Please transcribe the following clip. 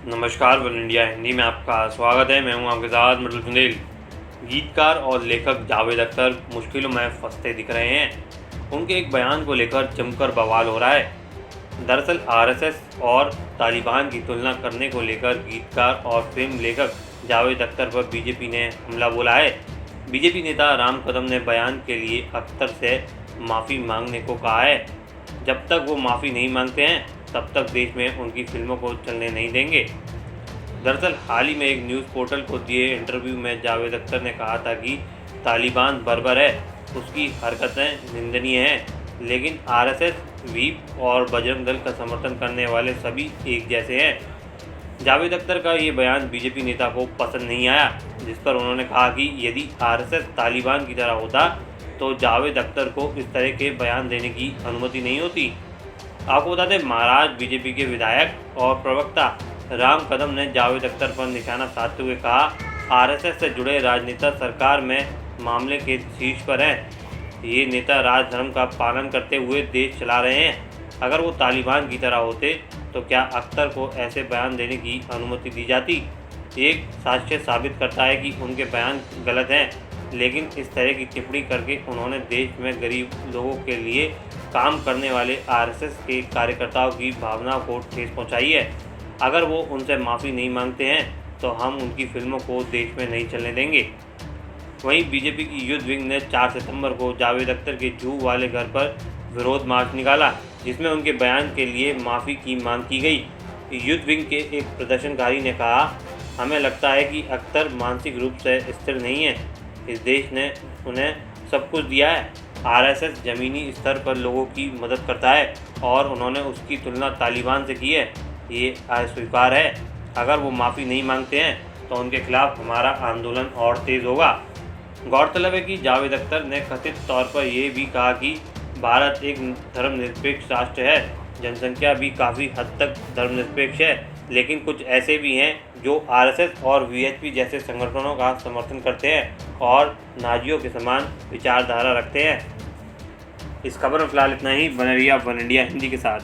नमस्कार, one India Hindi में आपका स्वागत है। मैं हूं आपके साथ मटल चुंदेल। गीतकार और लेखक जावेद अख्तर मुश्किलों में फंसते दिख रहे हैं। उनके एक बयान को लेकर जमकर बवाल हो रहा है। दरअसल आरएसएस और तालिबान की तुलना करने को लेकर गीतकार और फिल्म लेखक जावेद अख्तर पर बीजेपी ने हमला बोला है। बीजेपी नेता राम कदम ने बयान के लिए अख्तर से माफ़ी मांगने को कहा है। जब तक वो माफ़ी नहीं मांगते हैं तब तक देश में उनकी फिल्मों को चलने नहीं देंगे। दरअसल हाल ही में एक न्यूज़ पोर्टल को दिए इंटरव्यू में जावेद अख्तर ने कहा था कि तालिबान बर्बर है, उसकी हरकतें निंदनीय हैं, लेकिन आरएसएस, वीप और बजरंग दल का समर्थन करने वाले सभी एक जैसे हैं। जावेद अख्तर का ये बयान बीजेपी नेता को पसंद नहीं आया, जिस पर उन्होंने कहा कि यदि आरएसएस तालिबान की तरह होता तो जावेद अख्तर को इस तरह के बयान देने की अनुमति नहीं होती। आपको बता दें, महाराष्ट्र बीजेपी के विधायक और प्रवक्ता राम कदम ने जावेद अख्तर पर निशाना साधते हुए कहा, आरएसएस से जुड़े राजनेता सरकार में मामले के शीर्ष पर हैं। ये नेता राजधर्म का पालन करते हुए देश चला रहे हैं। अगर वो तालिबान की तरह होते तो क्या अख्तर को ऐसे बयान देने की अनुमति दी जाती? एक साक्ष्य साबित करता है कि उनके बयान गलत हैं, लेकिन इस तरह की टिप्पणी करके उन्होंने देश में गरीब लोगों के लिए काम करने वाले आरएसएस के कार्यकर्ताओं की भावना को ठेस पहुंचाई है। अगर वो उनसे माफ़ी नहीं मांगते हैं तो हम उनकी फिल्मों को देश में नहीं चलने देंगे। वहीं बीजेपी की युद्ध विंग ने 4 सितंबर को जावेद अख्तर के जूहू वाले घर पर विरोध मार्च निकाला, जिसमें उनके बयान के लिए माफ़ी की मांग की गई। युद्ध विंग के एक प्रदर्शनकारी ने कहा, हमें लगता है कि अख्तर मानसिक रूप से स्थिर नहीं है। इस देश ने उन्हें सब कुछ दिया है। आरएसएस ज़मीनी स्तर पर लोगों की मदद करता है और उन्होंने उसकी तुलना तालिबान से की है। ये अस्वीकार है। अगर वो माफ़ी नहीं मांगते हैं तो उनके खिलाफ हमारा आंदोलन और तेज़ होगा। गौरतलब है कि जावेद अख्तर ने कथित तौर पर यह भी कहा कि भारत एक धर्मनिरपेक्ष राष्ट्र है, जनसंख्या भी काफ़ी हद तक धर्मनिरपेक्ष है, लेकिन कुछ ऐसे भी हैं जो आरएसएस और वीएचपी जैसे संगठनों का समर्थन करते हैं और नाजियों के समान विचारधारा रखते हैं। इस खबर में फिलहाल इतना ही। बने रहिए आप वन इंडिया हिंदी के साथ।